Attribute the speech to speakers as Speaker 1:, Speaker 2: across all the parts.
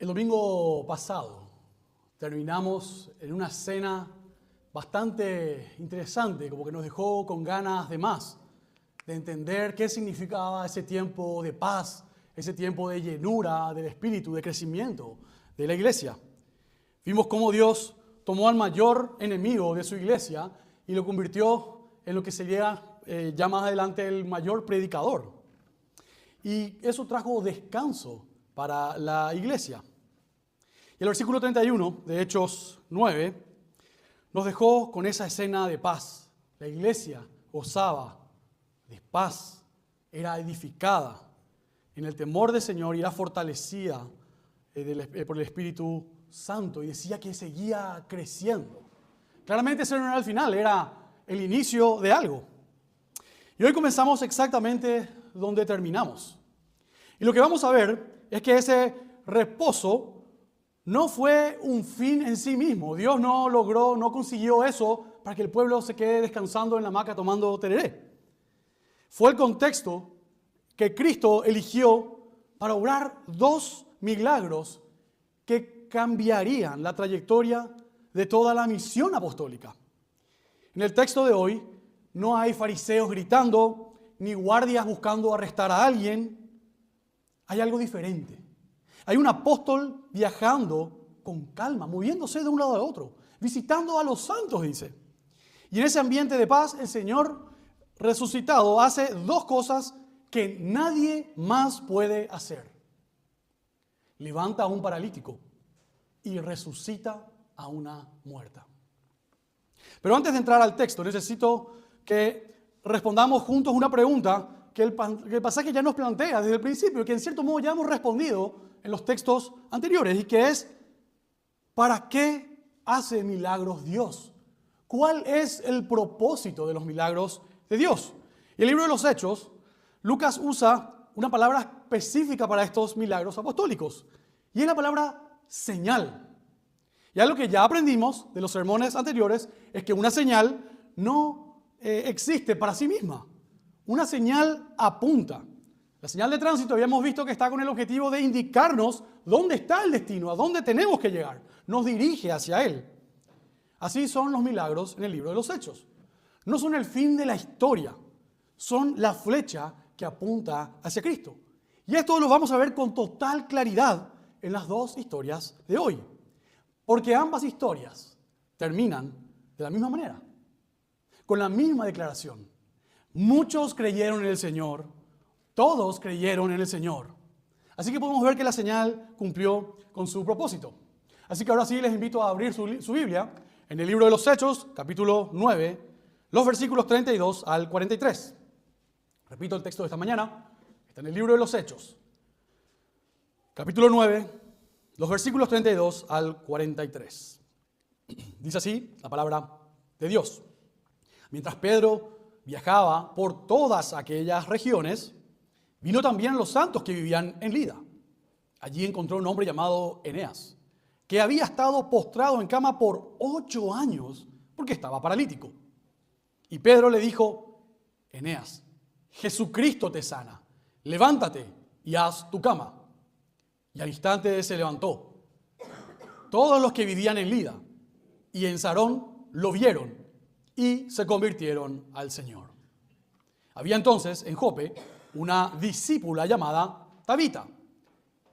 Speaker 1: El domingo pasado terminamos en una cena bastante interesante, como que nos dejó con ganas de más, de entender qué significaba ese tiempo de paz, ese tiempo de llenura del Espíritu, de crecimiento de la iglesia. Vimos cómo Dios tomó al mayor enemigo de su iglesia y lo convirtió en lo que sería ya más adelante el mayor predicador. Y eso trajo descanso para la iglesia. Y el versículo 31 de Hechos 9 nos dejó con esa escena de paz. La iglesia gozaba de paz, era edificada en el temor del Señor y era fortalecida por el Espíritu Santo, y decía que seguía creciendo. Claramente ese no era el final, era el inicio de algo. Y hoy comenzamos exactamente donde terminamos. Y lo que vamos a ver es que ese reposo no fue un fin en sí mismo. Dios no consiguió eso para que el pueblo se quede descansando en la hamaca tomando tereré. Fue el contexto que Cristo eligió para obrar dos milagros que cambiarían la trayectoria de toda la misión apostólica. En el texto de hoy no hay fariseos gritando, ni guardias buscando arrestar a alguien. Hay algo diferente. Hay un apóstol viajando con calma, moviéndose de un lado a otro, visitando a los santos, dice. Y en ese ambiente de paz, el Señor resucitado hace dos cosas que nadie más puede hacer. Levanta a un paralítico y resucita a una muerta. Pero antes de entrar al texto, necesito que respondamos juntos una pregunta que el pasaje ya nos plantea desde el principio, que en cierto modo ya hemos respondido en los textos anteriores, y que es: ¿para qué hace milagros Dios? ¿Cuál es el propósito de los milagros de Dios? Y en el libro de los Hechos, Lucas usa una palabra específica para estos milagros apostólicos, y es la palabra señal. Y algo que ya aprendimos de los sermones anteriores es que una señal no existe para sí misma. Una señal apunta. La señal de tránsito habíamos visto que está con el objetivo de indicarnos dónde está el destino, a dónde tenemos que llegar. Nos dirige hacia él. Así son los milagros en el libro de los Hechos. No son el fin de la historia, son la flecha que apunta hacia Cristo. Y esto lo vamos a ver con total claridad en las dos historias de hoy. Porque ambas historias terminan de la misma manera, con la misma declaración. Muchos creyeron en el Señor, todos creyeron en el Señor. Así que podemos ver que la señal cumplió con su propósito. Así que ahora sí les invito a abrir su Biblia en el libro de los Hechos, capítulo 9, los versículos 32 al 43. Repito el texto de esta mañana, está en el libro de los Hechos, capítulo 9, los versículos 32 al 43. Dice así la palabra de Dios. Mientras Pedro viajaba por todas aquellas regiones, vino también los santos que vivían en Lida. Allí encontró un hombre llamado Eneas, que había estado postrado en cama por 8 años porque estaba paralítico. Y Pedro le dijo: Eneas, Jesucristo te sana, levántate y haz tu cama. Y al instante se levantó. Todos los que vivían en Lida y en Sarón lo vieron y se convirtieron al Señor. Había entonces en Jope una discípula llamada Tabita,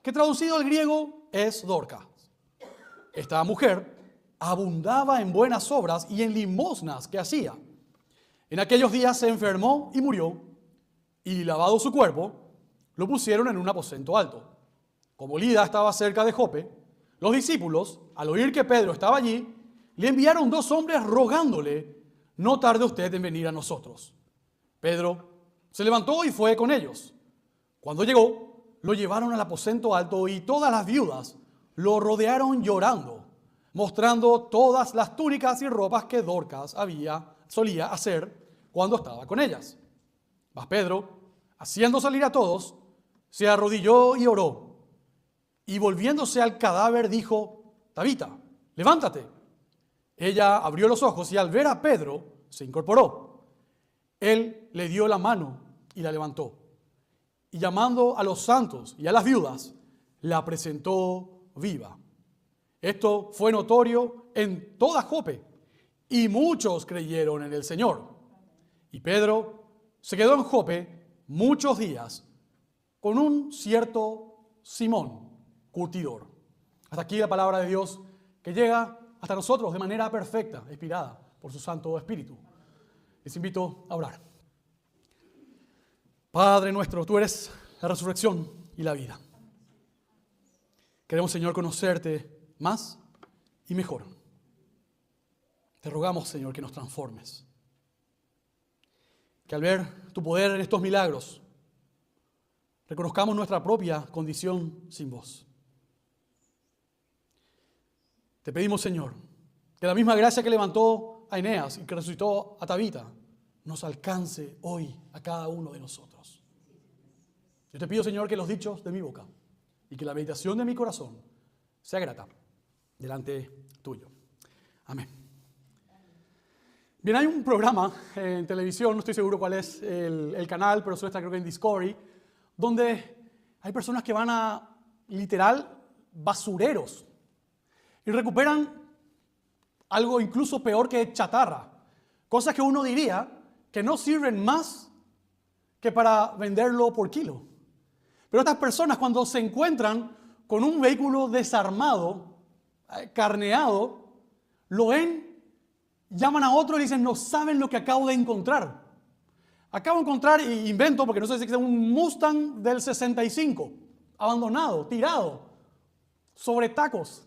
Speaker 1: que traducido al griego es Dorcas. Esta mujer abundaba en buenas obras y en limosnas que hacía. En aquellos días se enfermó y murió, y lavado su cuerpo, lo pusieron en un aposento alto. Como Lida estaba cerca de Jope, los discípulos, al oír que Pedro estaba allí, le enviaron 2 hombres rogándole: no tarde usted en venir a nosotros. Pedro se levantó y fue con ellos. Cuando llegó, lo llevaron al aposento alto y todas las viudas lo rodearon llorando, mostrando todas las túnicas y ropas que Dorcas solía hacer cuando estaba con ellas. Mas Pedro, haciendo salir a todos, se arrodilló y oró. Y volviéndose al cadáver dijo: Tabita, levántate. Ella abrió los ojos y al ver a Pedro se incorporó. Él le dio la mano y la levantó. Y llamando a los santos y a las viudas, la presentó viva. Esto fue notorio en toda Jope, y muchos creyeron en el Señor. Y Pedro se quedó en Jope muchos días con un cierto Simón, curtidor. Hasta aquí la palabra de Dios que llega hasta nosotros de manera perfecta, inspirada por su Santo Espíritu. Les invito a orar. Padre nuestro, tú eres la resurrección y la vida. Queremos, Señor, conocerte más y mejor. Te rogamos, Señor, que nos transformes. Que al ver tu poder en estos milagros, reconozcamos nuestra propia condición sin vos. Te pedimos, Señor, que la misma gracia que levantó a Eneas y que resucitó a Tabita nos alcance hoy a cada uno de nosotros. Yo te pido, Señor, que los dichos de mi boca y que la meditación de mi corazón sea grata delante tuyo. Amén. Bien, hay un programa en televisión, no estoy seguro cuál es el canal, pero suele estar creo que en Discovery, donde hay personas que van a, literal, basureros y recuperan algo incluso peor que chatarra. Cosas que uno diría que no sirven más que para venderlo por kilo. Pero estas personas, cuando se encuentran con un vehículo desarmado, carneado, lo ven, llaman a otro y dicen, no saben lo que acabo de encontrar. Acabo de encontrar, y invento, porque no sé si es un Mustang del 65, abandonado, tirado, sobre tacos.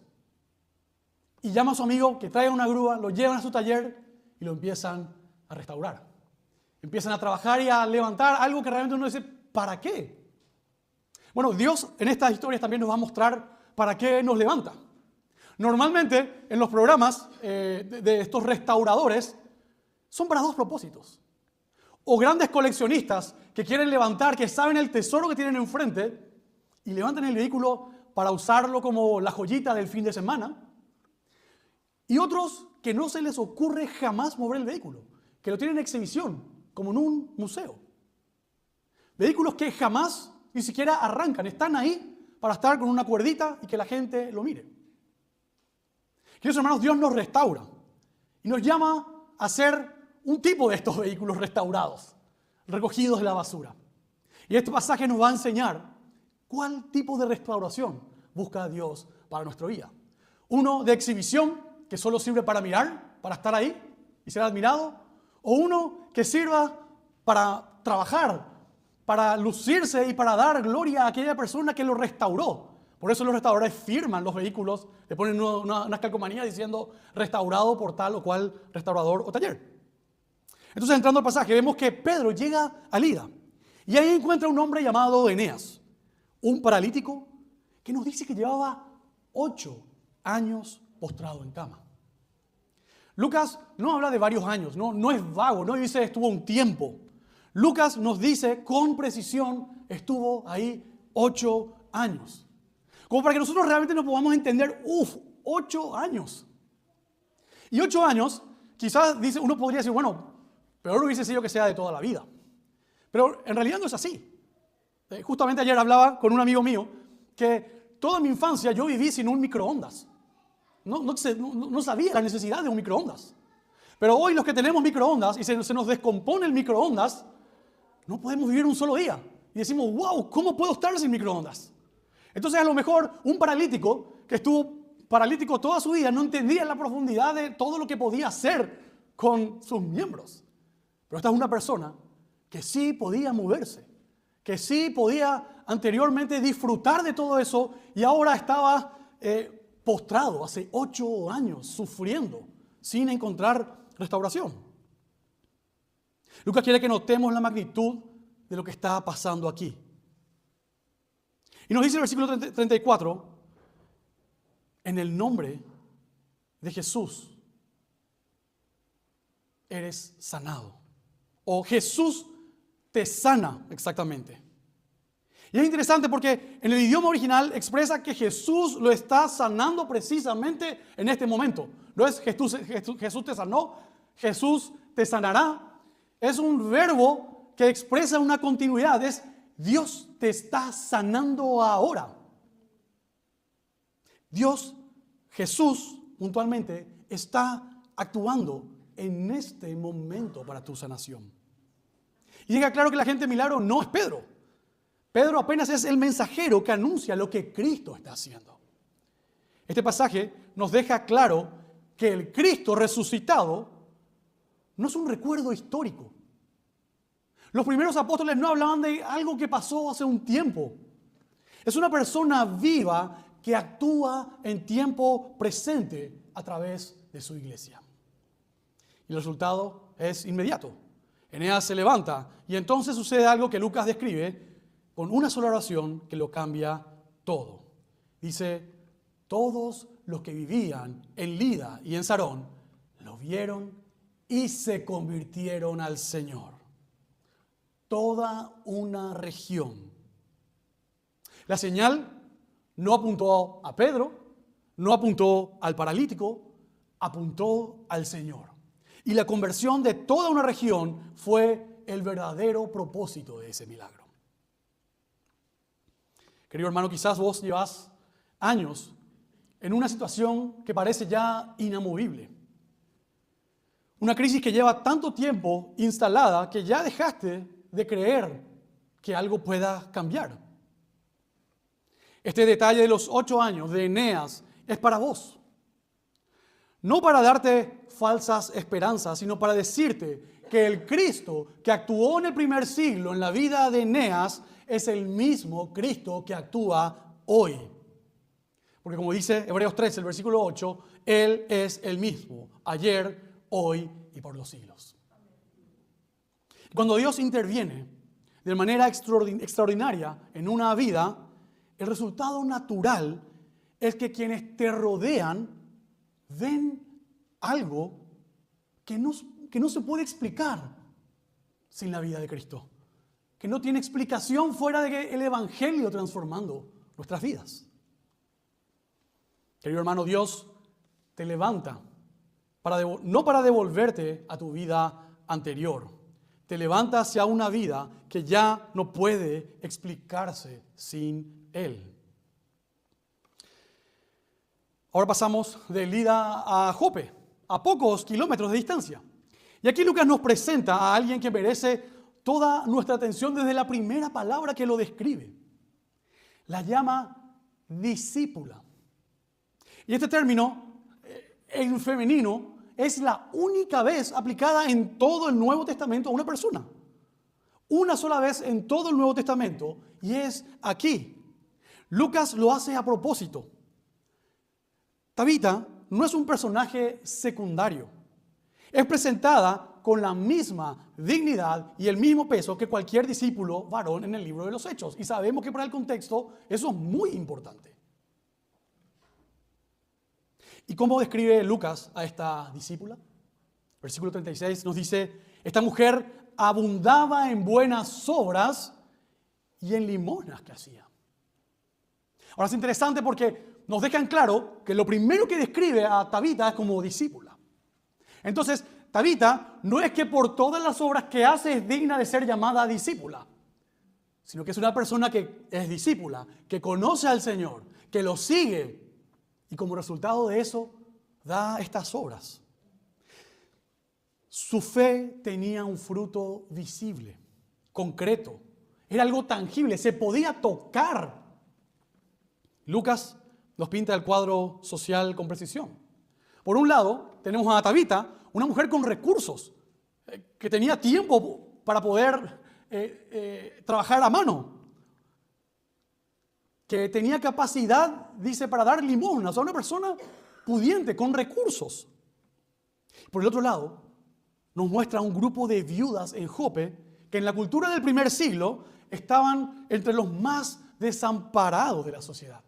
Speaker 1: Y llama a su amigo que traiga una grúa, lo llevan a su taller y lo empiezan a restaurar. Empiezan a trabajar y a levantar algo que realmente uno dice, ¿para qué? Bueno, Dios en estas historias también nos va a mostrar para qué nos levanta. Normalmente en los programas de estos restauradores son para dos propósitos. O grandes coleccionistas que quieren levantar, que saben el tesoro que tienen enfrente y levantan el vehículo para usarlo como la joyita del fin de semana. Y otros que no se les ocurre jamás mover el vehículo, que lo tienen en exhibición, como en un museo. Vehículos que jamás ni siquiera arrancan, están ahí para estar con una cuerdita y que la gente lo mire. Queridos hermanos, Dios nos restaura y nos llama a ser un tipo de estos vehículos restaurados, recogidos de la basura. Y este pasaje nos va a enseñar cuál tipo de restauración busca Dios para nuestra vida. Uno de exhibición, que solo sirve para mirar, para estar ahí y ser admirado, o uno que sirva para trabajar, para lucirse y para dar gloria a aquella persona que lo restauró. Por eso los restauradores firman los vehículos, le ponen una calcomanía diciendo restaurado por tal o cual restaurador o taller. Entonces, entrando al pasaje, vemos que Pedro llega a Lida y ahí encuentra un hombre llamado Eneas, un paralítico que nos dice que llevaba 8 años postrado en cama. Lucas no habla de varios años, no es vago, no dice estuvo un tiempo. Lucas nos dice con precisión estuvo ahí 8 años. Como para que nosotros realmente nos podamos entender, 8 años. Y 8 años, quizás uno podría decir, bueno, peor hubiese sido que sea de toda la vida. Pero en realidad no es así. Justamente ayer hablaba con un amigo mío que toda mi infancia yo viví sin un microondas. No sabía la necesidad de un microondas. Pero hoy los que tenemos microondas y se nos descompone el microondas, no podemos vivir un solo día. Y decimos, wow, ¿cómo puedo estar sin microondas? Entonces a lo mejor un paralítico que estuvo paralítico toda su vida no entendía la profundidad de todo lo que podía hacer con sus miembros. Pero esta es una persona que sí podía moverse, que sí podía anteriormente disfrutar de todo eso y ahora estaba postrado hace 8 años, sufriendo, sin encontrar restauración. Lucas quiere que notemos la magnitud de lo que está pasando aquí. Y nos dice el versículo 34, en el nombre de Jesús eres sanado. O Jesús te sana exactamente. Y es interesante porque en el idioma original expresa que Jesús lo está sanando precisamente en este momento. No es Jesús te sanó, Jesús te sanará. Es un verbo que expresa una continuidad. Es Dios te está sanando ahora. Dios, Jesús, puntualmente, está actuando en este momento para tu sanación. Y deja claro que el agente de milagro no es Pedro. Pedro apenas es el mensajero que anuncia lo que Cristo está haciendo. Este pasaje nos deja claro que el Cristo resucitado no es un recuerdo histórico. Los primeros apóstoles no hablaban de algo que pasó hace un tiempo. Es una persona viva que actúa en tiempo presente a través de su iglesia. Y el resultado es inmediato. Eneas se levanta y entonces sucede algo que Lucas describe con una sola oración que lo cambia todo. Dice, todos los que vivían en Lida y en Sarón lo vieron y se convirtieron al Señor. Toda una región. La señal no apuntó a Pedro, no apuntó al paralítico, apuntó al Señor. Y la conversión de toda una región fue el verdadero propósito de ese milagro. Querido hermano, quizás vos llevas años en una situación que parece ya inamovible. Una crisis que lleva tanto tiempo instalada que ya dejaste de creer que algo pueda cambiar. Este detalle de los 8 años de Eneas es para vos. No para darte falsas esperanzas, sino para decirte que el Cristo que actuó en el primer siglo en la vida de Eneas es el mismo Cristo que actúa hoy. Porque como dice Hebreos 13, el versículo 8, Él es el mismo, ayer, hoy y por los siglos. Cuando Dios interviene de manera extraordinaria en una vida, el resultado natural es que quienes te rodean ven algo que no se puede explicar sin la vida de Cristo, que no tiene explicación fuera de que el Evangelio transformando nuestras vidas. Querido hermano, Dios te levanta no para devolverte a tu vida anterior, te levanta hacia una vida que ya no puede explicarse sin Él. Ahora pasamos de Lida a Jope, a pocos kilómetros de distancia. Y aquí Lucas nos presenta a alguien que merece toda nuestra atención desde la primera palabra que lo describe. La llama discípula. Y este término, en femenino, es la única vez aplicada en todo el Nuevo Testamento a una persona. Una sola vez en todo el Nuevo Testamento, y es aquí. Lucas lo hace a propósito. Tabita no es un personaje secundario. Es presentada con la misma dignidad y el mismo peso que cualquier discípulo varón en el libro de los Hechos. Y sabemos que para el contexto eso es muy importante. ¿Y cómo describe Lucas a esta discípula? Versículo 36 nos dice, esta mujer abundaba en buenas obras y en limosnas que hacía. Ahora es interesante porque nos dejan claro que lo primero que describe a Tabita es como discípula. Entonces, Tabita no es que por todas las obras que hace es digna de ser llamada discípula, sino que es una persona que es discípula, que conoce al Señor, que lo sigue y como resultado de eso da estas obras. Su fe tenía un fruto visible, concreto, era algo tangible, se podía tocar. Lucas nos pinta el cuadro social con precisión. Por un lado, tenemos a Tabita, una mujer con recursos, que tenía tiempo para poder trabajar a mano, que tenía capacidad, dice, para dar limosnas, o sea, una persona pudiente, con recursos. Por el otro lado, nos muestra un grupo de viudas en Jope, que en la cultura del primer siglo estaban entre los más desamparados de la sociedad.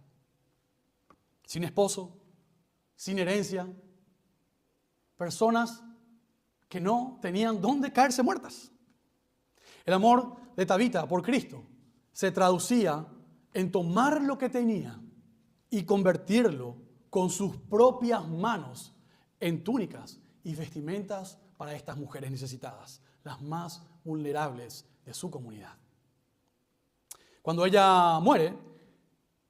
Speaker 1: Sin esposo, sin herencia, personas que no tenían dónde caerse muertas. El amor de Tabita por Cristo se traducía en tomar lo que tenía y convertirlo con sus propias manos en túnicas y vestimentas para estas mujeres necesitadas, las más vulnerables de su comunidad. Cuando ella muere,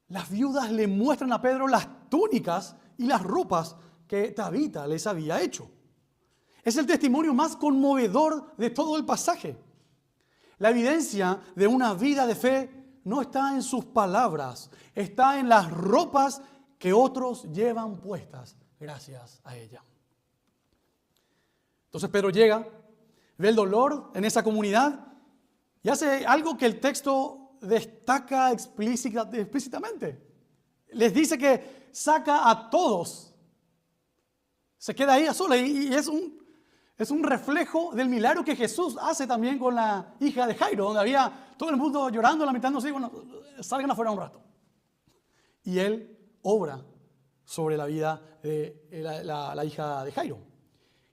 Speaker 1: las viudas le muestran a Pedro las túnicas y las ropas que Tabita les había hecho. Es el testimonio más conmovedor de todo el pasaje. La evidencia de una vida de fe no está en sus palabras, está en las ropas que otros llevan puestas gracias a ella. Entonces Pedro llega, ve el dolor en esa comunidad y hace algo que el texto destaca explícitamente. Les dice que saca a todos. Se queda ahí a sola y es un reflejo del milagro que Jesús hace también con la hija de Jairo, donde había todo el mundo llorando, lamentándose, y bueno, salgan afuera un rato. Y él obra sobre la vida de la hija de Jairo.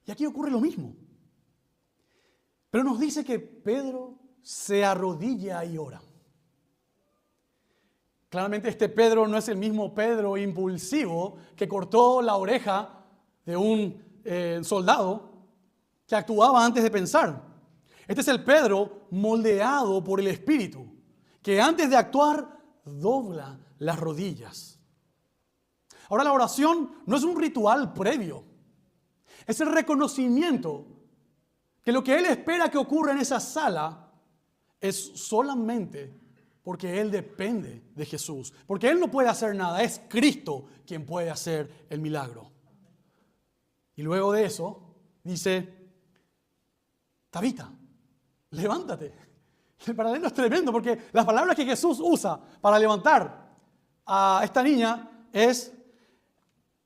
Speaker 1: Y aquí ocurre lo mismo. Pero nos dice que Pedro se arrodilla y ora. Claramente este Pedro no es el mismo Pedro impulsivo que cortó la oreja de un soldado que actuaba antes de pensar. Este es el Pedro moldeado por el Espíritu, que antes de actuar dobla las rodillas. Ahora la oración no es un ritual previo, es el reconocimiento que lo que él espera que ocurra en esa sala es solamente porque él depende de Jesús, porque él no puede hacer nada, es Cristo quien puede hacer el milagro. Y luego de eso dice: Tabita, levántate. El paralelo es tremendo porque las palabras que Jesús usa para levantar a esta niña es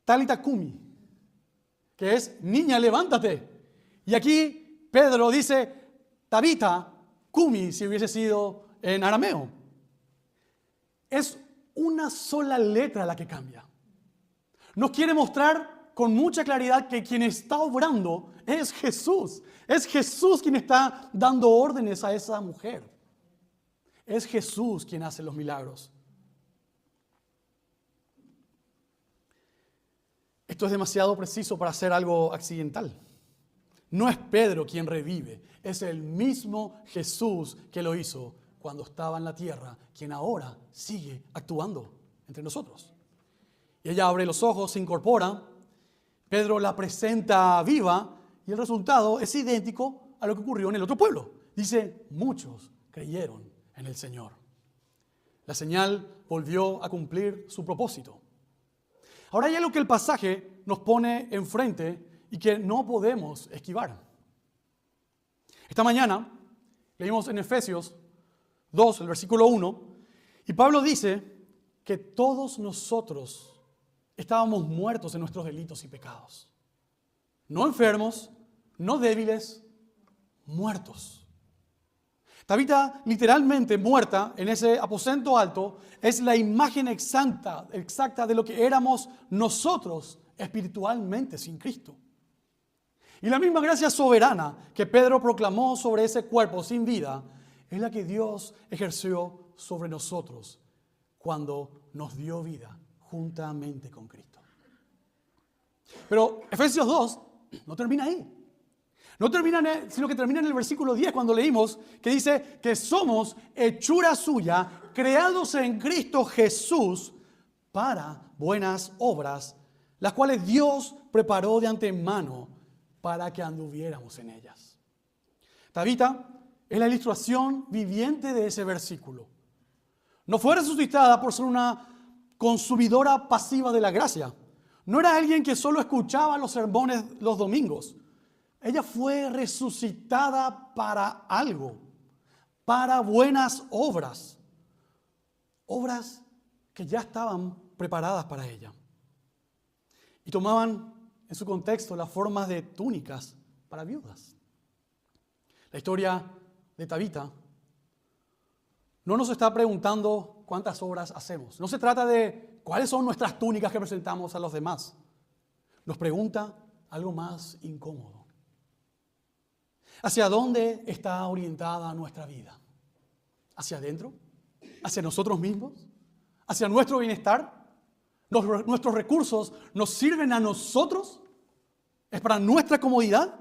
Speaker 1: Talita Kumi, que es niña, levántate. Y aquí Pedro dice Tabita Kumi, si hubiese sido en arameo. Es una sola letra la que cambia. Nos quiere mostrar con mucha claridad que quien está obrando es Jesús. Es Jesús quien está dando órdenes a esa mujer. Es Jesús quien hace los milagros. Esto es demasiado preciso para ser algo accidental. No es Pedro quien revive, es el mismo Jesús que lo hizo cuando estaba en la tierra, quien ahora sigue actuando entre nosotros. Y ella abre los ojos, se incorpora, Pedro la presenta viva y el resultado es idéntico a lo que ocurrió en el otro pueblo. Dice: muchos creyeron en el Señor. La señal volvió a cumplir su propósito. Ahora hay algo que el pasaje nos pone enfrente y que no podemos esquivar. Esta mañana leímos en Efesios 2, el versículo 1, y Pablo dice que todos nosotros estábamos muertos en nuestros delitos y pecados. No enfermos, no débiles, muertos. Tabita, literalmente muerta en ese aposento alto, es la imagen exacta de lo que éramos nosotros espiritualmente sin Cristo. Y la misma gracia soberana que Pedro proclamó sobre ese cuerpo sin vida es la que Dios ejerció sobre nosotros cuando nos dio vida juntamente con Cristo. Pero Efesios 2 no termina ahí. No termina, sino que termina en el versículo 10 cuando leímos que dice que somos hechura suya, creados en Cristo Jesús para buenas obras, las cuales Dios preparó de antemano para que anduviéramos en ellas. Tabita es la ilustración viviente de ese versículo. No fue resucitada por ser una consumidora pasiva de la gracia. No era alguien que solo escuchaba los sermones los domingos. Ella fue resucitada para algo, para buenas obras. Obras que ya estaban preparadas para ella. Y tomaban en su contexto las formas de túnicas para viudas. La historia de Tabita no nos está preguntando cuántas obras hacemos. No se trata de cuáles son nuestras túnicas que presentamos a los demás. Nos pregunta algo más incómodo. ¿Hacia dónde está orientada nuestra vida? ¿Hacia adentro? ¿Hacia nosotros mismos? ¿Hacia nuestro bienestar? ¿Nuestros recursos nos sirven a nosotros? ¿Es para nuestra comodidad?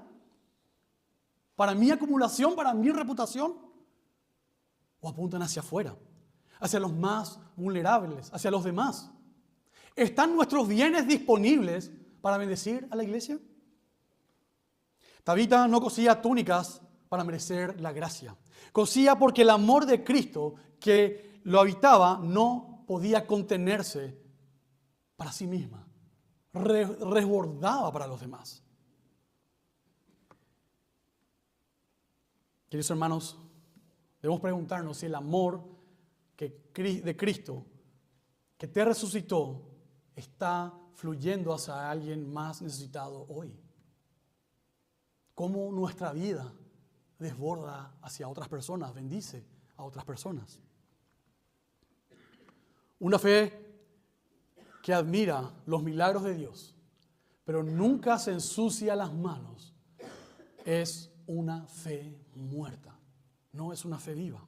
Speaker 1: ¿Para mi acumulación? ¿Para mi reputación? ¿O apuntan hacia afuera? Hacia los más vulnerables, hacia los demás. ¿Están nuestros bienes disponibles para bendecir a la iglesia? Tabita no cosía túnicas para merecer la gracia. Cosía porque el amor de Cristo que lo habitaba no podía contenerse para sí misma. Resbordaba para los demás. Queridos hermanos, debemos preguntarnos si el amor de Cristo que te resucitó está fluyendo hacia alguien más necesitado hoy. Cómo nuestra vida desborda hacia otras personas, bendice a otras personas. Una fe que admira los milagros de Dios, pero nunca se ensucia las manos, es una fe muerta, no es una fe viva.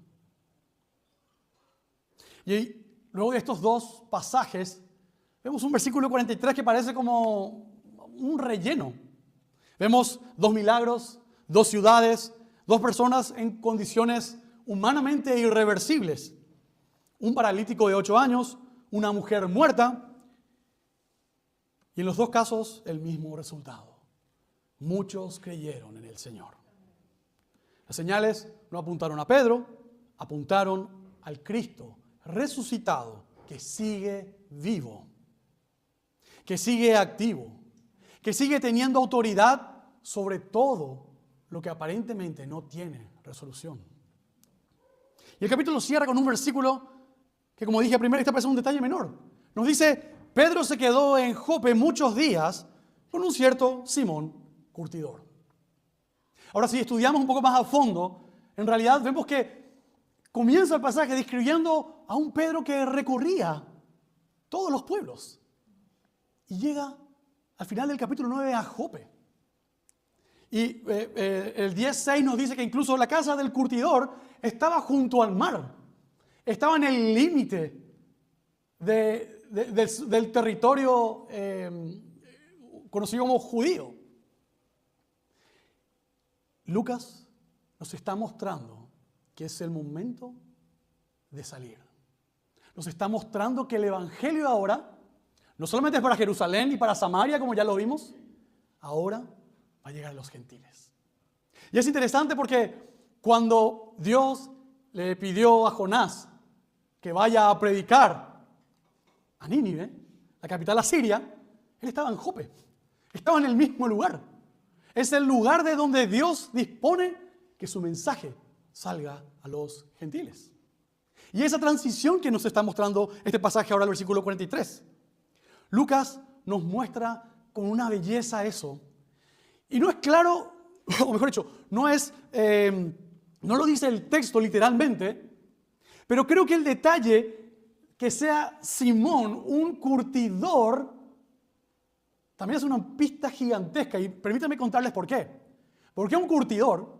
Speaker 1: Y luego de estos dos pasajes, vemos un versículo 43 que parece como un relleno. Vemos dos milagros, dos ciudades, dos personas en condiciones humanamente irreversibles. Un paralítico de 8 años, una mujer muerta, y en los dos casos el mismo resultado. Muchos creyeron en el Señor. Las señales no apuntaron a Pedro, apuntaron al Cristo resucitado que sigue vivo, que sigue activo, que sigue teniendo autoridad sobre todo lo que aparentemente no tiene resolución. Y el capítulo cierra con un versículo que, como dije primero, este parece un detalle menor. Nos dice, Pedro se quedó en Jope muchos días con un cierto Simón curtidor. Ahora, si estudiamos un poco más a fondo, en realidad vemos que comienza el pasaje describiendo a un Pedro que recorría todos los pueblos y llega al final del capítulo 9 a Jope. Y el 10:6 nos dice que incluso la casa del curtidor estaba junto al mar, estaba en el límite del territorio conocido como judío. Lucas nos está mostrando que es el momento de salir. Nos está mostrando que el evangelio ahora no solamente es para Jerusalén y para Samaria, como ya lo vimos, ahora va a llegar a los gentiles. Y es interesante porque cuando Dios le pidió a Jonás que vaya a predicar a Nínive, la capital asiria, él estaba en Jope, estaba en el mismo lugar. Es el lugar de donde Dios dispone que su mensaje salga a los gentiles. Y esa transición que nos está mostrando este pasaje ahora, el versículo 43. Lucas nos muestra con una belleza eso. Y no es claro, o mejor dicho, no lo dice el texto literalmente, pero creo que el detalle que sea Simón un curtidor también es una pista gigantesca. Y permítanme contarles por qué. Porque un curtidor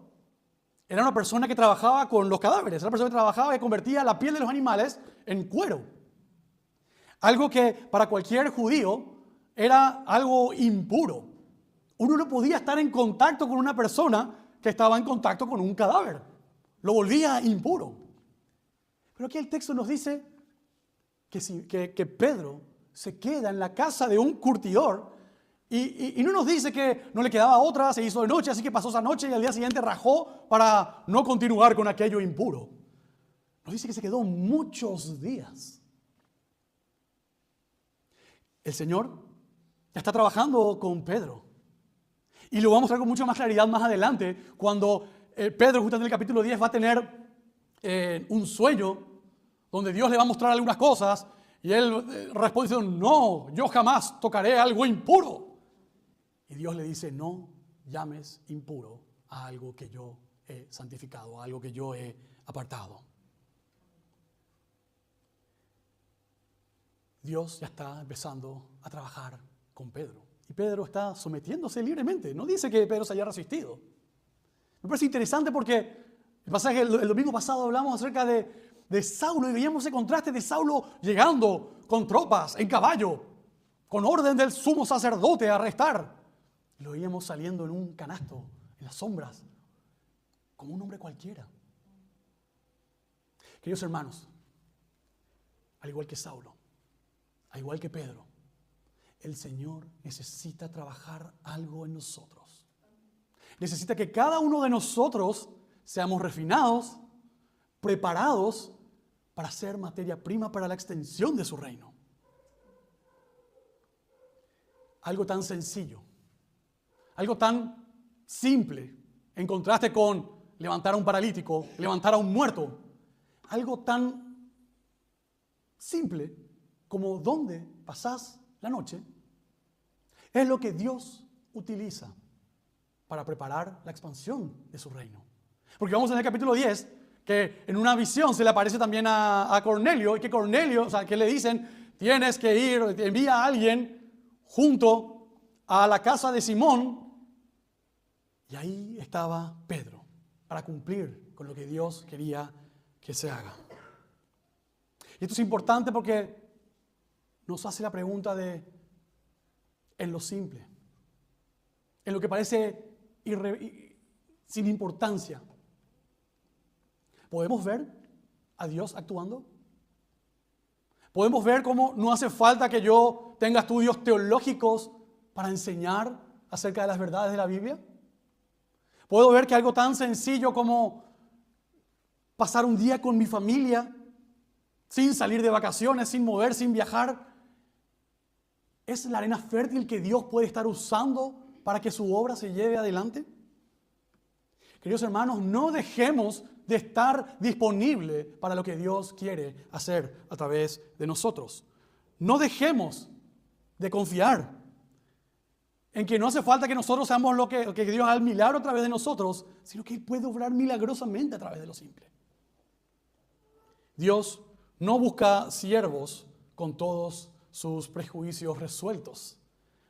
Speaker 1: era una persona que trabajaba con los cadáveres, era una persona que trabajaba y convertía la piel de los animales en cuero. Algo que para cualquier judío era algo impuro. Uno no podía estar en contacto con una persona que estaba en contacto con un cadáver. Lo volvía impuro. Pero aquí el texto nos dice que Pedro se queda en la casa de un curtidor y no nos dice que no le quedaba otra, se hizo de noche, así que pasó esa noche y al día siguiente rajó para no continuar con aquello impuro. Nos dice que se quedó muchos días. El Señor ya está trabajando con Pedro. Y lo vamos a ver con mucha más claridad más adelante, cuando Pedro, justamente en el capítulo 10, va a tener un sueño donde Dios le va a mostrar algunas cosas y él responde diciendo, no, yo jamás tocaré algo impuro. Y Dios le dice, no llames impuro a algo que yo he santificado, a algo que yo he apartado. Dios ya está empezando a trabajar con Pedro. Y Pedro está sometiéndose libremente. No dice que Pedro se haya resistido. Me parece interesante porque el pasaje, el domingo pasado hablamos acerca de Saulo y veíamos ese contraste de Saulo llegando con tropas, en caballo, con orden del sumo sacerdote a arrestar. Y lo veíamos saliendo en un canasto, en las sombras, como un hombre cualquiera. Queridos hermanos, al igual que Saulo, al igual que Pedro, el Señor necesita trabajar algo en nosotros. Necesita que cada uno de nosotros seamos refinados, preparados para ser materia prima para la extensión de su reino. Algo tan sencillo, algo tan simple, en contraste con levantar a un paralítico, levantar a un muerto. Algo tan simple como dónde pasás la noche, es lo que Dios utiliza para preparar la expansión de su reino. Porque vamos en el capítulo 10, que en una visión se le aparece también a Cornelio, y que Cornelio, o sea, que le dicen, tienes que ir, envía a alguien junto a la casa de Simón, y ahí estaba Pedro, para cumplir con lo que Dios quería que se haga. Y esto es importante porque nos hace la pregunta de, en lo simple, en lo que parece sin importancia, ¿podemos ver a Dios actuando? ¿Podemos ver cómo no hace falta que yo tenga estudios teológicos para enseñar acerca de las verdades de la Biblia? ¿Puedo ver que algo tan sencillo como pasar un día con mi familia, sin salir de vacaciones, sin mover, sin viajar, es la arena fértil que Dios puede estar usando para que su obra se lleve adelante? Queridos hermanos, no dejemos de estar disponibles para lo que Dios quiere hacer a través de nosotros. No dejemos de confiar en que no hace falta que nosotros seamos lo que Dios haga el milagro a través de nosotros, sino que Él puede obrar milagrosamente a través de lo simple. Dios no busca siervos con todos sus prejuicios resueltos.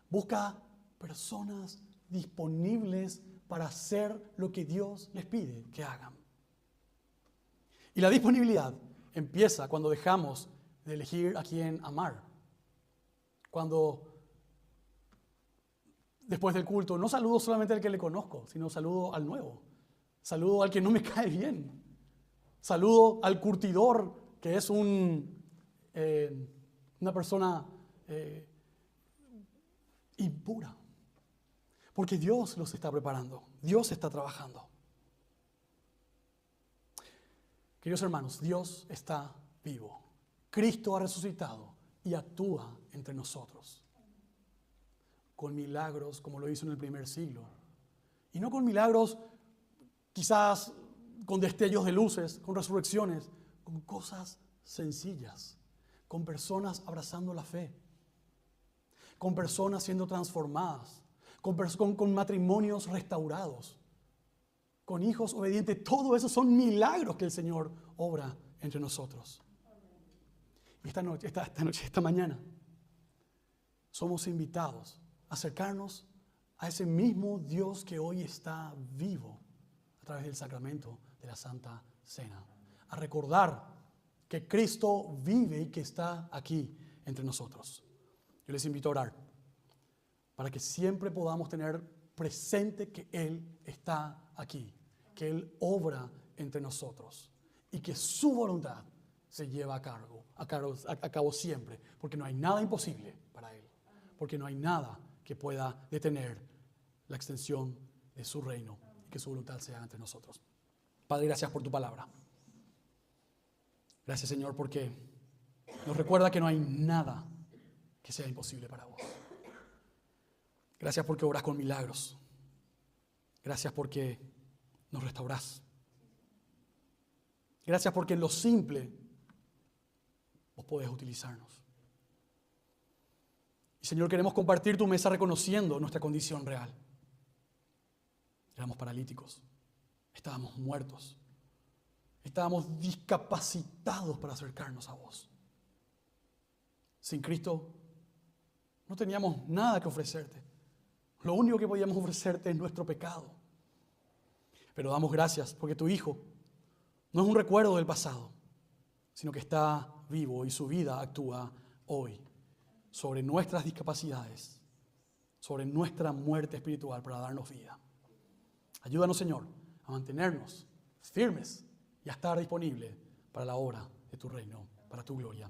Speaker 1: Busca personas disponibles para hacer lo que Dios les pide que hagan. Y la disponibilidad empieza cuando dejamos de elegir a quién amar. Cuando después del culto no saludo solamente al que le conozco, sino saludo al nuevo. Saludo al que no me cae bien. Saludo al curtidor, que es una persona impura. Porque Dios los está preparando. Dios está trabajando. Queridos hermanos, Dios está vivo. Cristo ha resucitado y actúa entre nosotros. Con milagros como lo hizo en el primer siglo. Y no con milagros quizás con destellos de luces, con resurrecciones, con cosas sencillas, con personas abrazando la fe, con personas siendo transformadas, con matrimonios restaurados, con hijos obedientes. Todo eso son milagros que el Señor obra entre nosotros. Y esta mañana, somos invitados a acercarnos a ese mismo Dios que hoy está vivo a través del sacramento de la Santa Cena. A recordar que Cristo vive y que está aquí entre nosotros. Yo les invito a orar para que siempre podamos tener presente que Él está aquí, que Él obra entre nosotros y que su voluntad se lleva a cabo siempre, porque no hay nada imposible para Él, porque no hay nada que pueda detener la extensión de su reino y que su voluntad sea entre nosotros. Padre, gracias por tu palabra. Gracias, Señor, porque nos recuerda que no hay nada que sea imposible para vos. Gracias porque obras con milagros. Gracias porque nos restaurás. Gracias porque en lo simple vos podés utilizarnos. Y, Señor, queremos compartir tu mesa reconociendo nuestra condición real. Éramos paralíticos, estábamos muertos, estábamos discapacitados para acercarnos a vos. Sin Cristo no teníamos nada que ofrecerte. Lo único que podíamos ofrecerte es nuestro pecado. Pero damos gracias porque tu Hijo no es un recuerdo del pasado, sino que está vivo y su vida actúa hoy sobre nuestras discapacidades, sobre nuestra muerte espiritual para darnos vida. Ayúdanos, Señor, a mantenernos firmes y a estar disponibles para la obra de tu reino, para tu gloria.